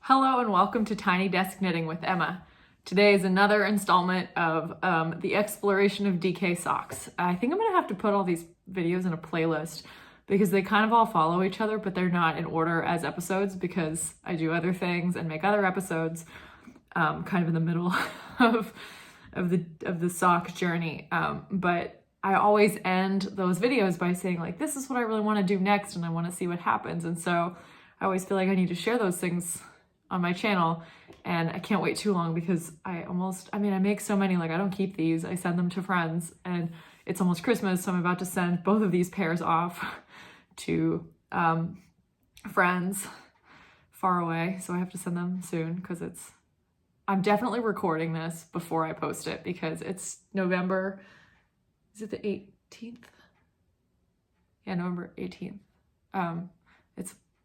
Hello and welcome to Tiny Desk Knitting with Emma. Today is another installment of the exploration of DK socks. I think I'm gonna have to put all these videos in a playlist because they kind of all follow each other, but they're not in order as episodes because I do other things and make other episodes kind of in the middle of the sock journey. But I always end those videos by saying like, this is what I really want to do next and I want to see what happens. And so I always feel like I need to share those things on my channel, and I can't wait too long because I make so many, like I don't keep these, I send them to friends, and it's almost Christmas, so I'm about to send both of these pairs off to friends far away, so I have to send them soon because I'm definitely recording this before I post it because it's November, is it the 18th? Yeah, November 18th.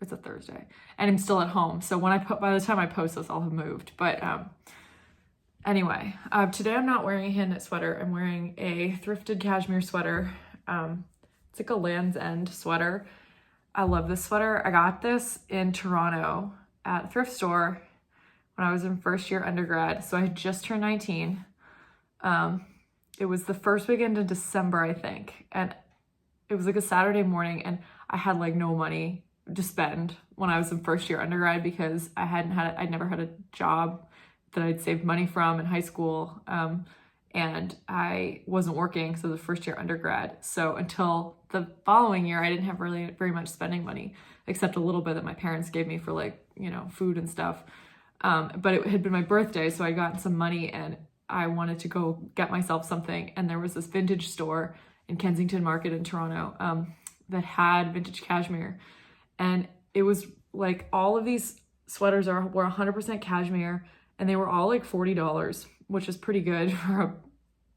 It's a Thursday and I'm still at home. So by the time I post this, I'll have moved. But anyway, today I'm not wearing a hand knit sweater. I'm wearing a thrifted cashmere sweater. It's like a Land's End sweater. I love this sweater. I got this in Toronto at a thrift store when I was in first year undergrad. So I had just turned 19. It was the first weekend in December, I think. And it was like a Saturday morning and I had like no money to spend when I was in first year undergrad because I'd never had a job that I'd saved money from in high school. And I wasn't working, so the first year undergrad. So until the following year, I didn't have really very much spending money, except a little bit that my parents gave me for like, food and stuff. But it had been my birthday, so I got some money and I wanted to go get myself something. And there was this vintage store in Kensington Market in Toronto that had vintage cashmere. And it was like all of these sweaters were 100% cashmere and they were all like $40, which is pretty good for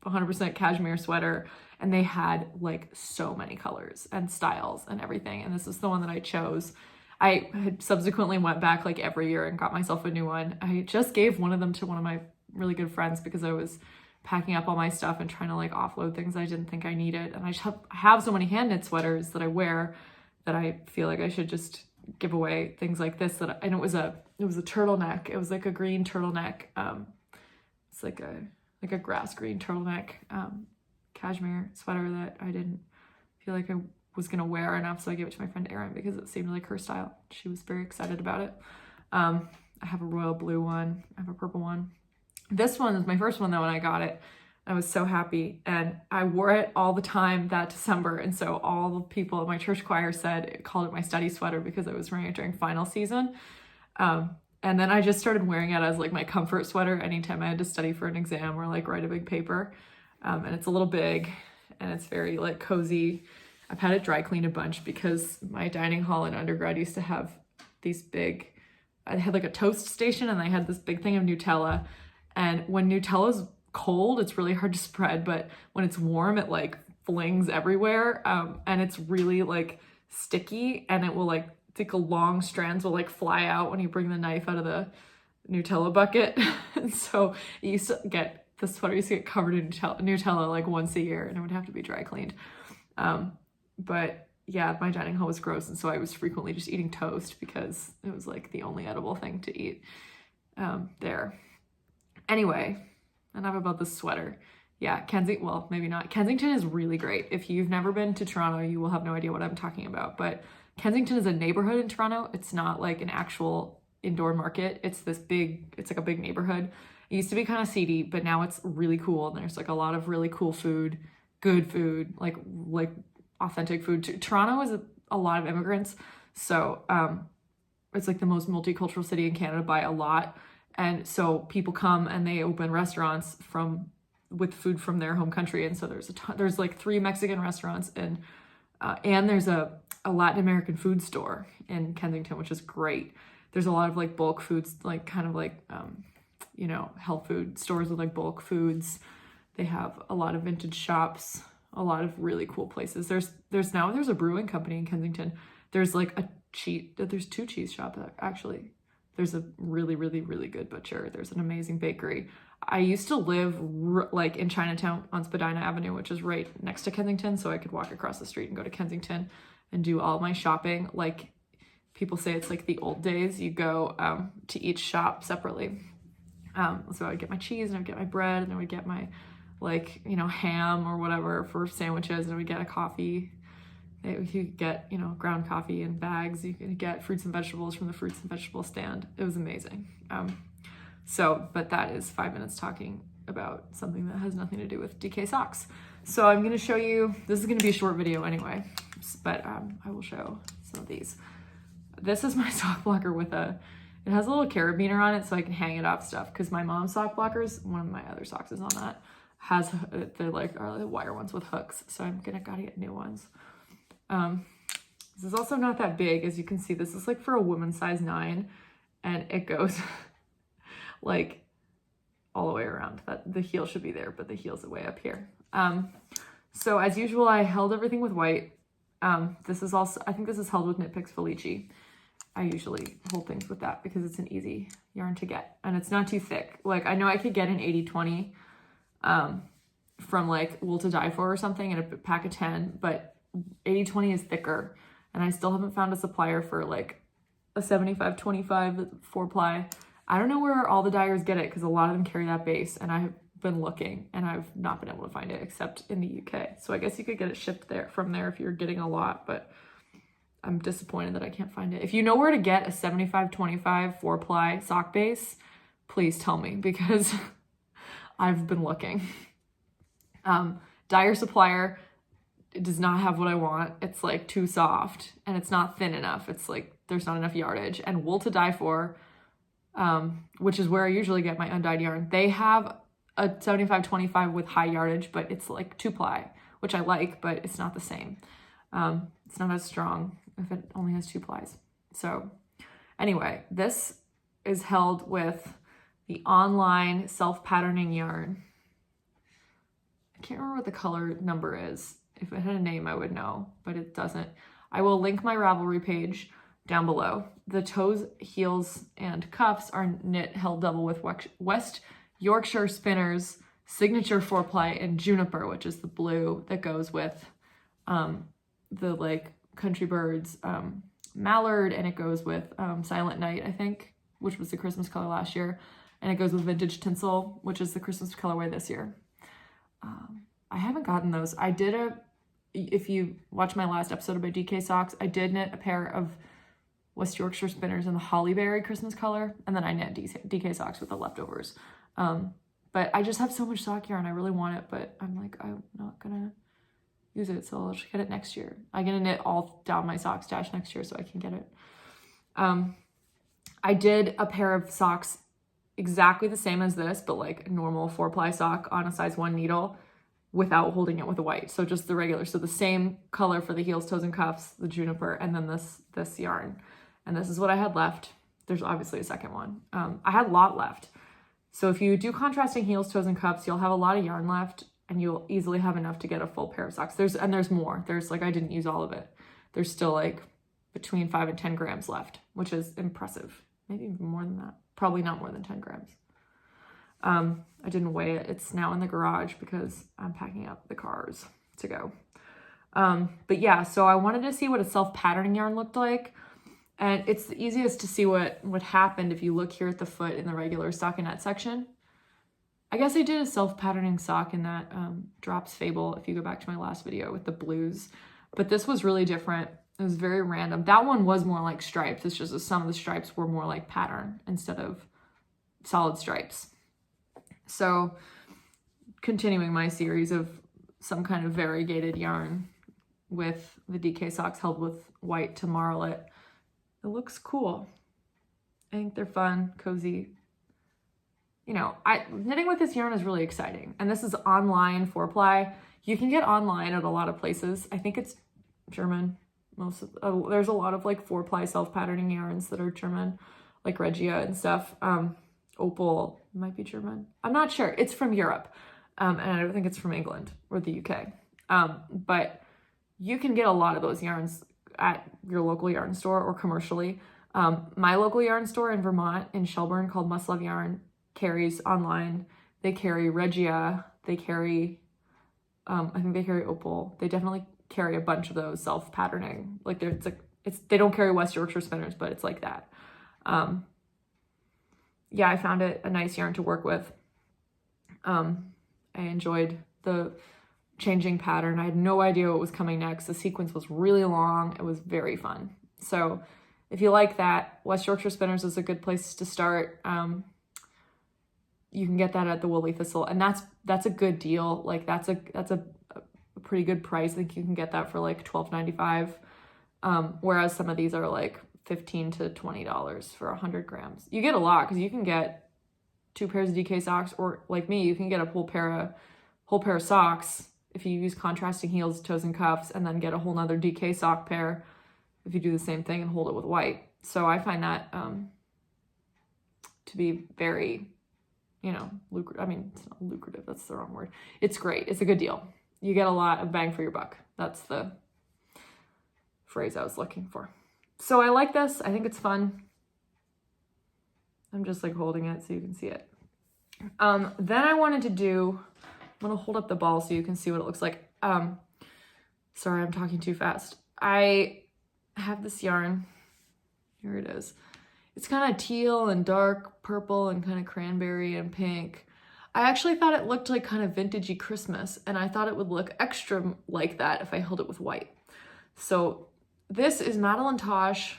a 100% cashmere sweater. And they had like so many colors and styles and everything. And this is the one that I chose. I had subsequently went back like every year and got myself a new one. I just gave one of them to one of my really good friends because I was packing up all my stuff and trying to like offload things I didn't think I needed. And I have so many hand knit sweaters that I wear that I feel like I should just give away things like this. And it was a turtleneck. It was like a green turtleneck. It's like a grass green turtleneck cashmere sweater that I didn't feel like I was gonna wear enough, so I gave it to my friend Erin because it seemed like her style. She was very excited about it. I have a royal blue one. I have a purple one. This one is my first one though, when I got it. I was so happy and I wore it all the time that December. And so all the people at my church choir called it my study sweater because I was wearing it during final season. And then I just started wearing it as like my comfort sweater anytime I had to study for an exam or like write a big paper. And it's a little big and it's very like cozy. I've had it dry cleaned a bunch because my dining hall in undergrad used to have I had like a toast station and I had this big thing of Nutella. And when Nutella's cold, it's really hard to spread, but when it's warm, it like flings everywhere. And it's really like sticky and it will like, long strands will like fly out when you bring the knife out of the Nutella bucket. And so the sweater used to get covered in Nutella like once a year and it would have to be dry cleaned. But yeah, my dining hall was gross. And so I was frequently just eating toast because it was like the only edible thing to eat there. Anyway, enough about this sweater. Yeah, well, maybe not. Kensington is really great. If you've never been to Toronto, you will have no idea what I'm talking about. But Kensington is a neighborhood in Toronto. It's not like an actual indoor market. It's like a big neighborhood. It used to be kind of seedy, but now it's really cool. And there's like a lot of really cool food, good food, like authentic food. Toronto is a lot of immigrants. So it's like the most multicultural city in Canada by a lot. And so people come and they open restaurants with food from their home country. And so there's like 3 Mexican restaurants and there's a Latin American food store in Kensington, which is great. There's a lot of like bulk foods, like kind of like, health food stores with like bulk foods. They have a lot of vintage shops, a lot of really cool places. There's a brewing company in Kensington. There's there's 2 cheese shops actually. There's a really, really, really good butcher. There's an amazing bakery. I used to live like in Chinatown on Spadina Avenue, which is right next to Kensington. So I could walk across the street and go to Kensington and do all my shopping. Like people say it's like the old days. You go to each shop separately. So I would get my cheese and I would get my bread and then I would get my like, you know, ham or whatever for sandwiches, and I would get a coffee. You could get, you know, ground coffee in bags. You could get fruits and vegetables from the fruits and vegetable stand. It was amazing. But that is 5 minutes talking about something that has nothing to do with DK socks. So I'm going to show you, this is going to be a short video anyway, but I will show some of these. This is my sock blocker with it has a little carabiner on it so I can hang it off stuff, because my mom's sock blockers, one of my other socks is on that, are the wire ones with hooks. So I'm gotta get new ones. This is also not that big. As you can see, this is like for a woman's size 9, and it goes like all the way around. That the heel should be there, but the heel's way up here. So as usual, I held everything with white. This is also, I think this is held with Knit Picks Felici. I usually hold things with that because it's an easy yarn to get and it's not too thick. Like I know I could get an 80/20 from like Wool to Die For or something in a pack of 10, but 80/20 is thicker, and I still haven't found a supplier for like a 75/25 4-ply. I don't know where all the dyers get it because a lot of them carry that base, and I've been looking and I've not been able to find it except in the UK. So I guess you could get it shipped from there if you're getting a lot, but I'm disappointed that I can't find it. If you know where to get a 75/25 4-ply sock base, please tell me, because I've been looking. Dyer supplier, it does not have what I want. It's like too soft and it's not thin enough. It's like there's not enough yardage. And Wool to Die For, which is where I usually get my undyed yarn, they have a 75/25 with high yardage, but it's like 2-ply, which I like, but it's not the same. It's not as strong if it only has 2 plies. So anyway, this is held with the online self-patterning yarn. I can't remember what the color number is. If it had a name, I would know, but it doesn't. I will link my Ravelry page down below. The toes, heels, and cuffs are knit held double with West Yorkshire Spinners signature 4-ply in Juniper, which is the blue that goes with the like Country Birds Mallard, and it goes with Silent Night, I think, which was the Christmas color last year, and it goes with Vintage Tinsel, which is the Christmas colorway this year. I haven't gotten those. I did if you watch my last episode about DK socks, I did knit a pair of West Yorkshire Spinners in the Hollyberry Christmas color, and then I knit DK socks with the leftovers. But I just have so much sock yarn. I really want it, but I'm like, I'm not gonna use it, so I'll just get it next year. I'm gonna knit all down my sock stash next year so I can get it. I did a pair of socks exactly the same as this, but like a normal 4-ply sock on a size 1 needle without holding it with a white. So just the regular, so the same color for the heels, toes, and cuffs, the Juniper, and then this yarn. And this is what I had left. There's obviously a second one. I had a lot left. So if you do contrasting heels, toes, and cuffs, you'll have a lot of yarn left, and you'll easily have enough to get a full pair of socks. There's more. There's like, I didn't use all of it. There's still like between 5 and 10 grams left, which is impressive. Maybe even more than that. Probably not more than 10 grams. I didn't weigh it. It's now in the garage because I'm packing up the cars to go. But yeah, so I wanted to see what a self-patterning yarn looked like. And it's the easiest to see what happened if you look here at the foot in the regular stockinette section. I guess I did a self-patterning sock in that Drops Fable, if you go back to my last video with the blues. But this was really different. It was very random. That one was more like stripes. It's just that some of the stripes were more like pattern instead of solid stripes. So continuing my series of some kind of variegated yarn with the DK socks held with white to marl it. It looks cool. I think they're fun, cozy. You know, knitting with this yarn is really exciting. And this is online 4-ply. You can get online at a lot of places. I think it's German. There's a lot of like 4-ply self-patterning yarns that are German, like Regia and stuff. Opal might be German. I'm not sure. It's from Europe. And I don't think it's from England or the UK. But you can get a lot of those yarns at your local yarn store or commercially. My local yarn store in Vermont, in Shelburne, called Must Love Yarn, carries online. They carry Regia. They carry, I think they carry Opal. They definitely carry a bunch of those self-patterning. Like it's they don't carry West Yorkshire spinners, but it's like that. Yeah, I found it a nice yarn to work with. I enjoyed the changing pattern. I had no idea what was coming next. The sequence was really long. It was very fun. So if you like that, West Yorkshire spinners is a good place to start. You can get that at the Woolly Thistle, and that's a good deal. Like that's a pretty good price. I think you can get that for like $12.95. Whereas some of these are like $15 to $20 for 100 grams. You get a lot because you can get 2 pairs of DK socks, or like me, you can get a whole pair of socks if you use contrasting heels, toes, and cuffs, and then get a whole nother DK sock pair if you do the same thing and hold it with white. So I find that to be very, lucrative. I mean, it's not lucrative, that's the wrong word. It's great. It's a good deal. You get a lot of bang for your buck. That's the phrase I was looking for. So I like this. I think it's fun. I'm just like holding it so you can see it. Then I wanted to do, I'm gonna hold up the ball so you can see what it looks like. Sorry, I'm talking too fast. I have this yarn. Here it is. It's kind of teal and dark purple and kind of cranberry and pink. I actually thought it looked like kind of vintagey Christmas, and I thought it would look extra like that if I held it with white. So this is Madeline Tosh.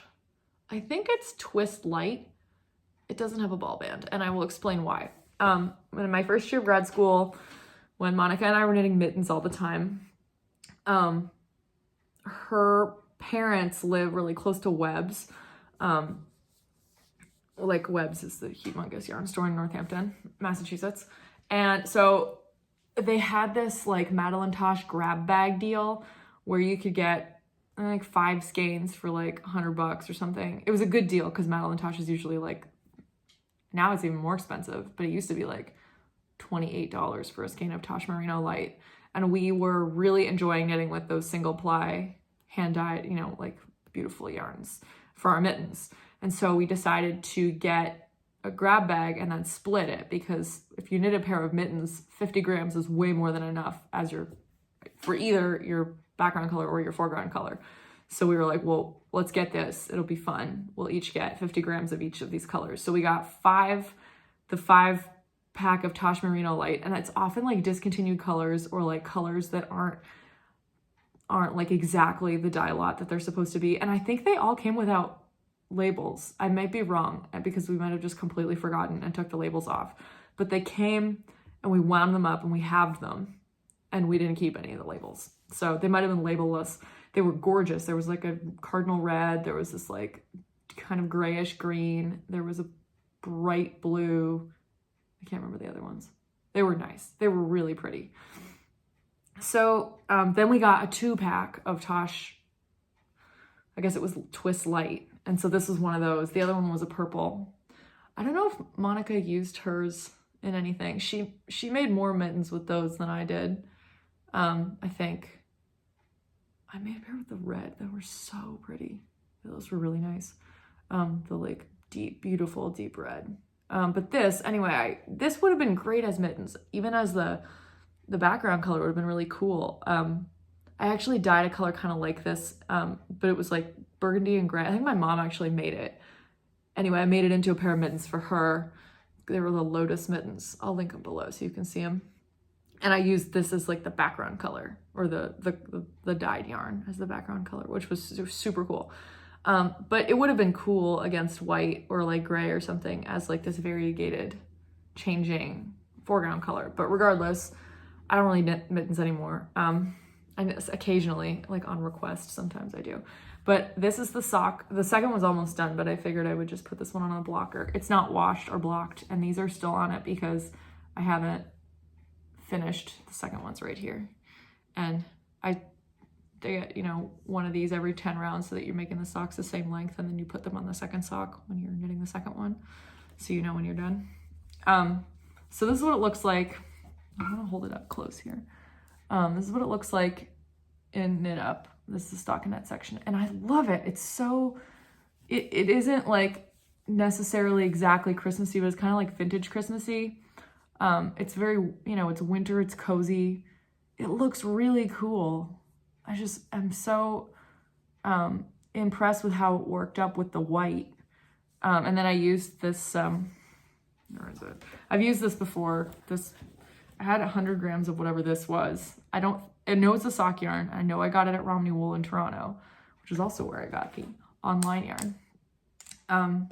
I think it's Twist Light. It doesn't have a ball band, and I will explain why. In my first year of grad school, when Monica and I were knitting mittens all the time, her parents live really close to Webb's. Like Webb's is the humongous yarn store in Northampton, Massachusetts. And so they had this like Madeline Tosh grab bag deal where you could get like 5 skeins for like $100 or something. It was a good deal because Madeline Tosh is usually like, now it's even more expensive, but it used to be like $28 for a skein of Tosh Merino Light. And we were really enjoying knitting with those single ply, hand dyed, like beautiful yarns for our mittens. And so we decided to get a grab bag and then split it, because if you knit a pair of mittens, 50 grams is way more than enough for either your background color or your foreground color. So we were like, well, let's get this. It'll be fun. We'll each get 50 grams of each of these colors. So we got the 5 pack of Tosh Merino Light, and it's often like discontinued colors or like colors that aren't like exactly the dye lot that they're supposed to be. And I think they all came without labels. I might be wrong because we might have just completely forgotten and took the labels off, but they came and we wound them up and we halved them, and we didn't keep any of the labels. So they might have been labelless. They were gorgeous. There was like a cardinal red. There was this like kind of grayish green. There was a bright blue. I can't remember the other ones. They were nice. They were really pretty. So then we got a 2-pack of Tosh, I guess it was Twist Light. And so this was one of those. The other one was a purple. I don't know if Monica used hers in anything. She made more mittens with those than I did. I think I made a pair with the red that were so pretty. Those were really nice. The like deep, beautiful, deep red. But this, anyway, this would have been great as mittens, even as the background color would have been really cool. I actually dyed a color kind of like this, but it was like burgundy and gray. I think my mom actually made it. Anyway, I made it into a pair of mittens for her. They were the Lotus mittens. I'll link them below so you can see them. And I used this as like the background color, or the dyed yarn as the background color, which was super cool. But it would have been cool against white or like gray or something as like this variegated changing foreground color. But regardless, I don't really knit mittens anymore. I knit occasionally, like on request, sometimes I do. But this is the sock. The second one's almost done, but I figured I would just put this one on a blocker. It's not washed or blocked, and these are still on it because I haven't finished. The second one's right here. And I get, one of these every 10 rounds so that you're making the socks the same length, and then you put them on the second sock when you're knitting the second one, so you know when you're done. So this is what it looks like. I'm gonna hold it up close here. This is what it looks like in Knit Up. This is the stockinette section, and I love it. It's so, it isn't like necessarily exactly Christmassy, but it's kind of like vintage Christmassy. It's very, it's winter, it's cozy. It looks really cool. I'm so impressed with how it worked up with the white. And then I used this, where is it? I've used this before. I had 100 grams of whatever this was. I know it's a sock yarn. I know I got it at Romney Wool in Toronto, which is also where I got the online yarn.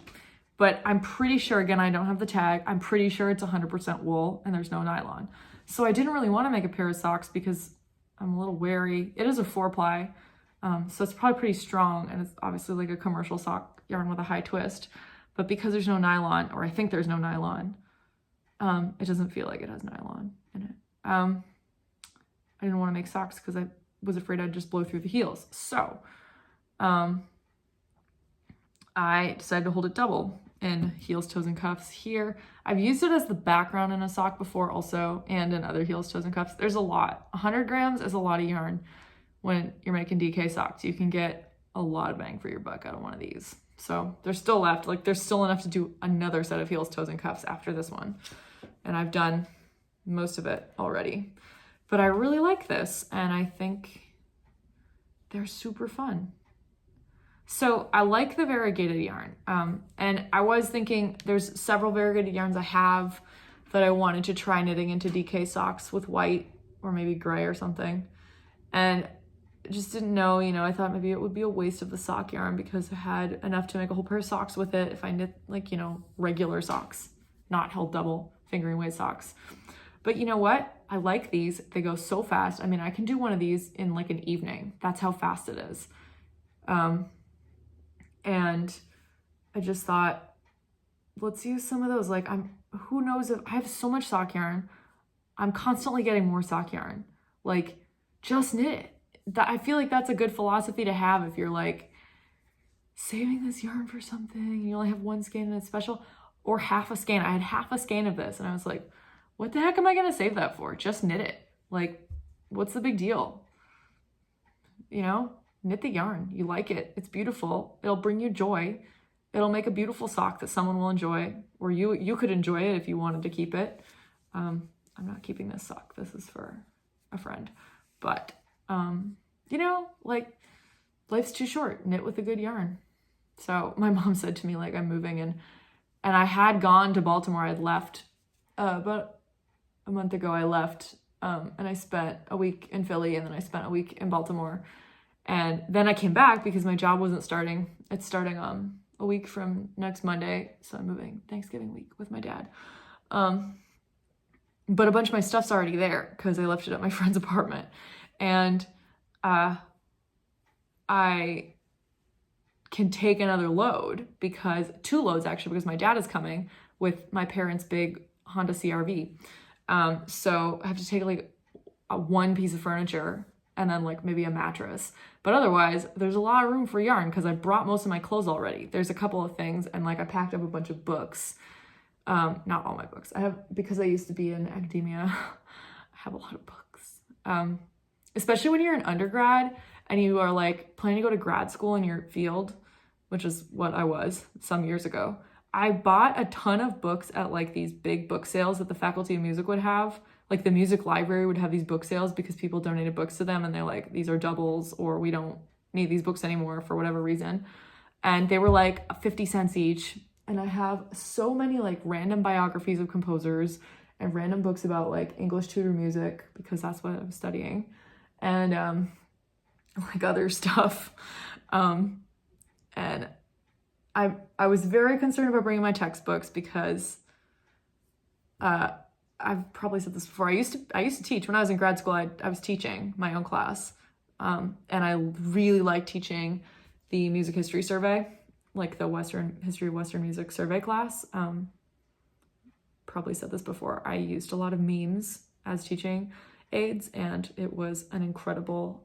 But I'm pretty sure, again, I don't have the tag. I'm pretty sure it's 100% wool and there's no nylon. So I didn't really want to make a pair of socks because I'm a little wary. It is a 4-ply, so it's probably pretty strong, and it's obviously like a commercial sock yarn with a high twist. But because there's no nylon, or I think there's no nylon, it doesn't feel like it has nylon in it. I didn't want to make socks because I was afraid I'd just blow through the heels. So I decided to hold it double in heels, toes, and cuffs here. I've used it as the background in a sock before also, and in other heels, toes, and cuffs. There's a lot. 100 grams is a lot of yarn when you're making DK socks. You can get a lot of bang for your buck out of one of these. So there's still left, like there's still enough to do another set of heels, toes, and cuffs after this one. And I've done most of it already. But I really like this, and I think they're super fun. So I like the variegated yarn, and I was thinking there's several variegated yarns I have that I wanted to try knitting into DK socks with white or maybe gray or something, and just didn't know, I thought maybe it would be a waste of the sock yarn because I had enough to make a whole pair of socks with it if I knit like, regular socks, not held double fingering weight socks. But you know what? I like these. They go so fast. I mean, I can do one of these in like an evening. That's how fast it is. And I just thought, let's use some of those. Like who knows if I have so much sock yarn. I'm constantly getting more sock yarn. Like just knit it. I feel like that's a good philosophy to have if you're like saving this yarn for something and you only have one skein and it's special, or half a skein. I had half a skein of this and I was like, what the heck am I going to save that for? Just knit it. Like, what's the big deal? Knit the yarn. You like it. It's beautiful. It'll bring you joy. It'll make a beautiful sock that someone will enjoy, or you could enjoy it if you wanted to keep it. I'm not keeping this sock. This is for a friend. But, like life's too short. Knit with a good yarn. So my mom said to me, like, I'm moving and I had gone to Baltimore. I'd left about a month ago. I left and I spent a week in Philly and then I spent a week in Baltimore. And then I came back because my job wasn't starting. It's starting a week from next Monday. So I'm moving Thanksgiving week with my dad. But a bunch of my stuff's already there because I left it at my friend's apartment. And I can take another load two loads actually, because my dad is coming with my parents' big Honda CRV. So I have to take like one piece of furniture and then like maybe a mattress. But otherwise, there's a lot of room for yarn because I brought most of my clothes already. There's a couple of things, and like I packed up a bunch of books. Not all my books. Because I used to be in academia, I have a lot of books. Especially when you're an undergrad and you are like planning to go to grad school in your field, which is what I was some years ago. I bought a ton of books at like these big book sales that the Faculty of Music would have. Like the music library would have these book sales because people donated books to them and they're like, these are doubles, or we don't need these books anymore for whatever reason. And they were like 50 cents each. And I have so many like random biographies of composers and random books about like English tutor music because that's what I was studying. And like other stuff. And I was very concerned about bringing my textbooks because I've probably said this before. I used to teach when I was in grad school. I was teaching my own class, and I really liked teaching the music history survey, like the history of Western music survey class. Probably said this before. I used a lot of memes as teaching aids, and it was an incredible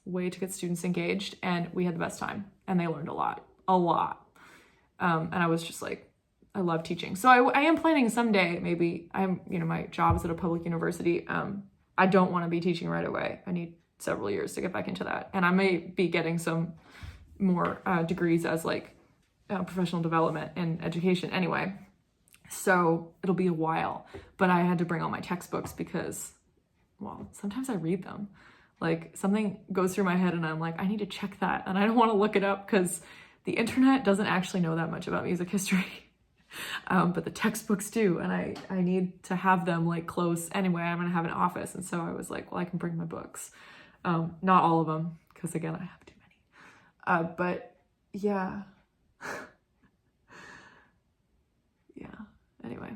way to get students engaged, and we had the best time, and they learned a lot. And I was just like, I love teaching. So I am planning someday, maybe my job is at a public university. I don't want to be teaching right away. I need several years to get back into that. And I may be getting some more degrees as like professional development and education anyway. So it'll be a while, but I had to bring all my textbooks because, well, sometimes I read them. Like something goes through my head and I'm like, I need to check that. And I don't want to look it up because the internet doesn't actually know that much about music history. But the textbooks do. And I need to have them like close. Anyway, I'm going to have an office. And so I was like, well, I can bring my books. Not all of them, because again, I have too many. But yeah. Yeah. Anyway,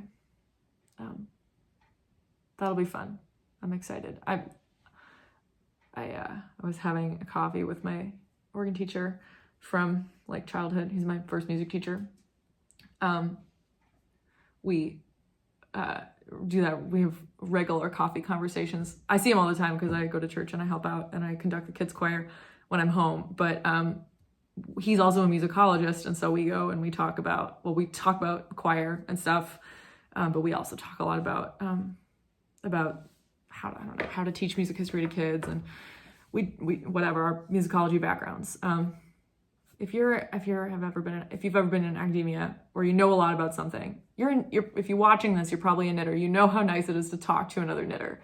that'll be fun. I'm excited. I was having a coffee with my organ teacher from like childhood. He's my first music teacher. We do that. We have regular coffee conversations. I see him all the time because I go to church and I help out and I conduct the kids choir when I'm home. But he's also a musicologist, and so we go and we talk about choir and stuff. But we also talk a lot about how to teach music history to kids, and we whatever our musicology backgrounds. If you've ever been in academia or you know a lot about something, if you're watching this, you're probably a knitter. You know how nice it is to talk to another knitter.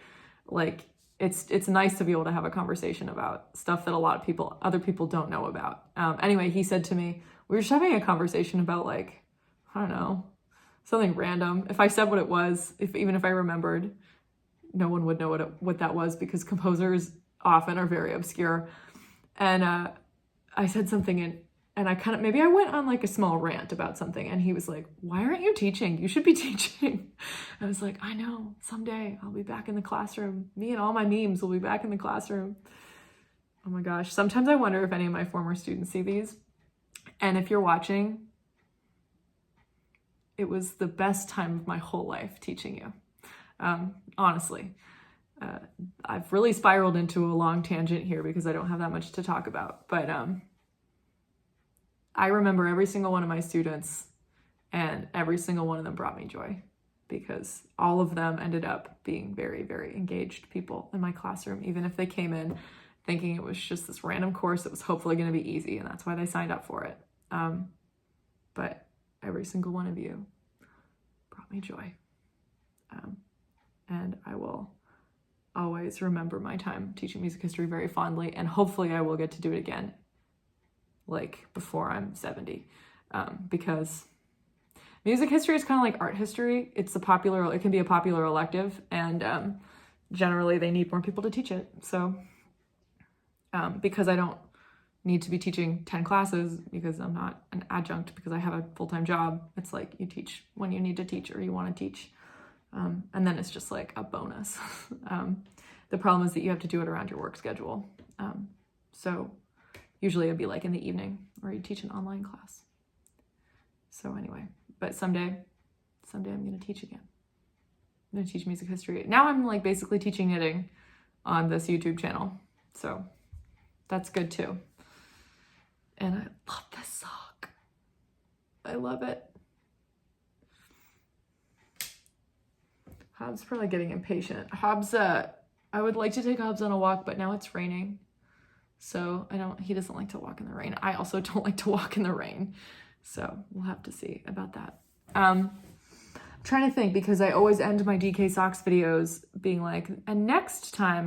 Like it's nice to be able to have a conversation about stuff that other people don't know about. Anyway, he said to me, we were just having a conversation about like, I don't know, something random. If I said what it was, even if I remembered, no one would know what that was because composers often are very obscure. And I said something and maybe I went on like a small rant about something, and he was like, why aren't you teaching? You should be teaching. I was like, I know, someday I'll be back in the classroom. Me and all my memes will be back in the classroom. Oh my gosh. Sometimes I wonder if any of my former students see these. And if you're watching, it was the best time of my whole life teaching you. Honestly, I've really spiraled into a long tangent here because I don't have that much to talk about, but I remember every single one of my students, and every single one of them brought me joy because all of them ended up being very, very engaged people in my classroom, even if they came in thinking it was just this random course that was hopefully going to be easy, and that's why they signed up for it. But every single one of you brought me joy. And I will always remember my time teaching music history very fondly, and hopefully I will get to do it again, like before I'm 70, because music history is kind of like art history. It can be a popular elective, and generally they need more people to teach it. So because I don't need to be teaching 10 classes because I'm not an adjunct, because I have a full-time job, it's like you teach when you need to teach or you want to teach. And then it's just like a bonus. The problem is that you have to do it around your work schedule. So usually it'd be like in the evening, or you teach an online class. So anyway, but someday I'm going to teach again. I'm going to teach music history. Now I'm like basically teaching knitting on this YouTube channel. So that's good too. And I love this sock. I love it. Hobbs probably getting impatient. Hobbs, I would like to take Hobbs on a walk, but now it's raining. So he doesn't like to walk in the rain. I also don't like to walk in the rain. So we'll have to see about that. I'm trying to think, because I always end my DK Socks videos being like, and next time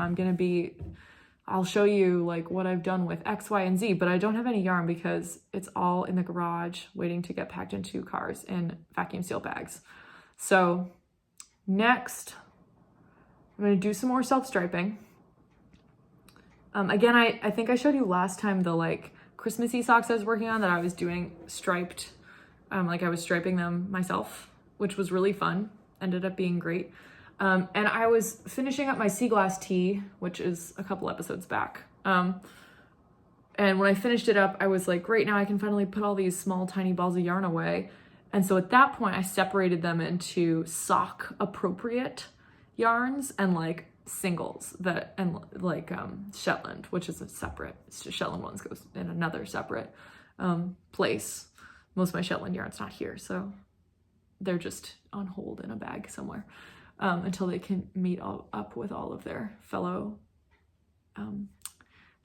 I'll show you like what I've done with X, Y, and Z, but I don't have any yarn because it's all in the garage waiting to get packed into cars in vacuum seal bags. So next, I'm going to do some more self-striping. Again, I think I showed you last time the like Christmassy socks I was working on that I was doing striped. Like I was striping them myself, which was really fun. Ended up being great. And I was finishing up my sea glass tee, which is a couple episodes back. And when I finished it up, I was like, great, now I can finally put all these small, tiny balls of yarn away. And so at that point, I separated them into sock appropriate yarns and like singles and Shetland, which is a separate, Shetland ones goes in another separate place. Most of my Shetland yarn's not here, so they're just on hold in a bag somewhere until they can meet up with all of their fellow.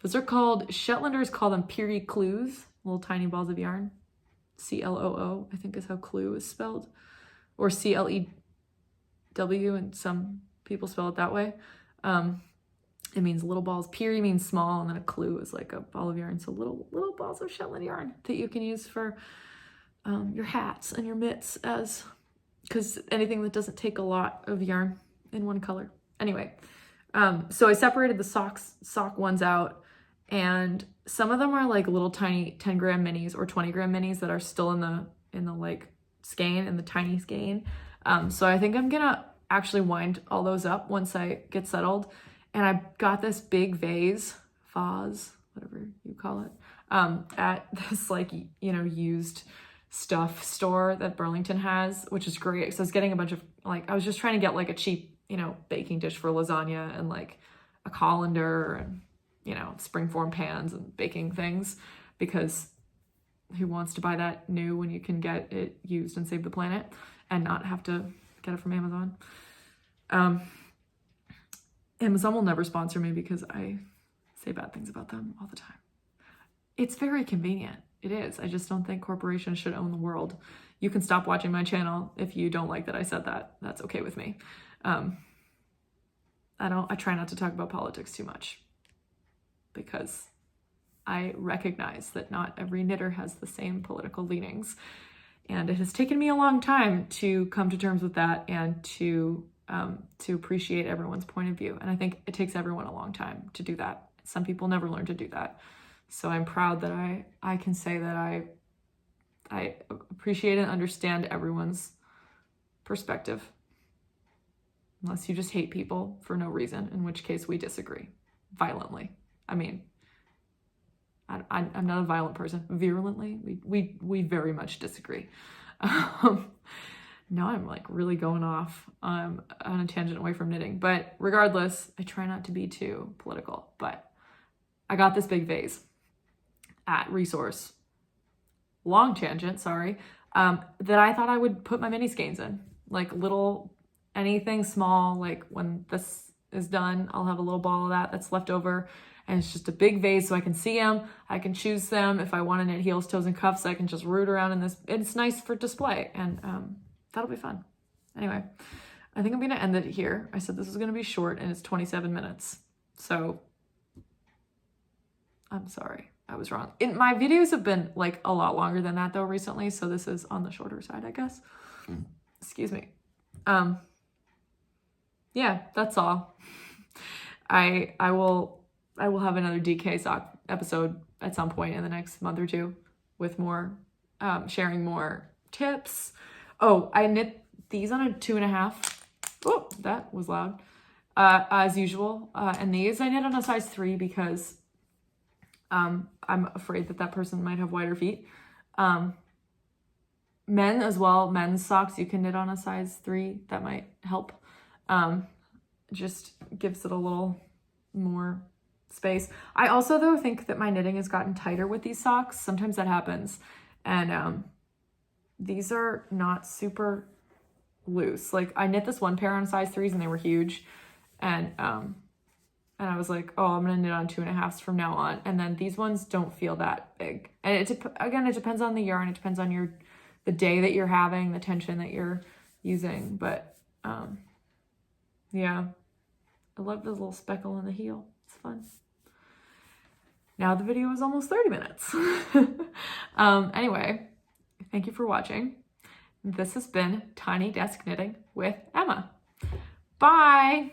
Those are called, Shetlanders call them Peary Clues, little tiny balls of yarn. CLOO, I think is how clue is spelled, or CLEW, and some people spell it that way. It means little balls. Piri means small, and then a clue is like a ball of yarn. So little balls of Shetland yarn that you can use for your hats and your mitts, because anything that doesn't take a lot of yarn in one color. Anyway, so I separated the sock ones out, and some of them are like little tiny 10-gram minis or 20-gram minis that are still in the like skein, in the tiny skein. So I think I'm gonna actually wind all those up once I get settled. And I got this big vase, whatever you call it, at this like, you know, used stuff store that Burlington has, which is great. So I was getting a bunch of, like, I was just trying to get like a cheap, you know, baking dish for lasagna and like a colander and, you know, springform pans and baking things, because who wants to buy that new when you can get it used and save the planet and not have to get it from Amazon? Amazon will never sponsor me because I say bad things about them all the time. It's very convenient. It is. I just don't think corporations should own the world. You can stop watching my channel if you don't like that I said that. That's okay with me. I try not to talk about politics too much because I recognize that not every knitter has the same political leanings. And it has taken me a long time to come to terms with that and to appreciate everyone's point of view. And I think it takes everyone a long time to do that. Some people never learn to do that. So I'm proud that I can say that I appreciate and understand everyone's perspective. Unless you just hate people for no reason, in which case we disagree violently. I mean, I'm not a violent person. Virulently, we very much disagree. Now I'm like really going off on a tangent away from knitting, but regardless, I try not to be too political. But I got this big vase at Resource, long tangent, sorry, that I thought I would put my mini skeins in, like little, anything small. Like when this is done, I'll have a little ball of that's left over, and it's just a big vase so I can see them. I can choose them. If I want to knit heels, toes, and cuffs, I can just root around in this. It's nice for display, and that'll be fun. Anyway, I think I'm going to end it here. I said this was going to be short, and it's 27 minutes. So I'm sorry, I was wrong. My videos have been like a lot longer than that though recently, so this is on the shorter side, I guess. Excuse me. Yeah, that's all. I will have another DK sock episode at some point in the next month or two with more, sharing more tips. Oh, I knit these on a 2.5. Oh, that was loud. As usual. And these I knit on a size 3 because I'm afraid that person might have wider feet. Men as well, men's socks you can knit on a size 3. That might help. Just gives it a little more space. I also though think that my knitting has gotten tighter with these socks. Sometimes that happens. And these are not super loose. Like I knit this one pair on size 3s and they were huge. And I was like, oh, I'm gonna knit on 2.5s from now on. And then these ones don't feel that big. And it depends on the yarn. It depends on the day that you're having, the tension that you're using. But yeah, I love this little speckle in the heel. It's fun. Now the video is almost 30 minutes. Anyway, thank you for watching. This has been Tiny Desk Knitting with Emma. Bye.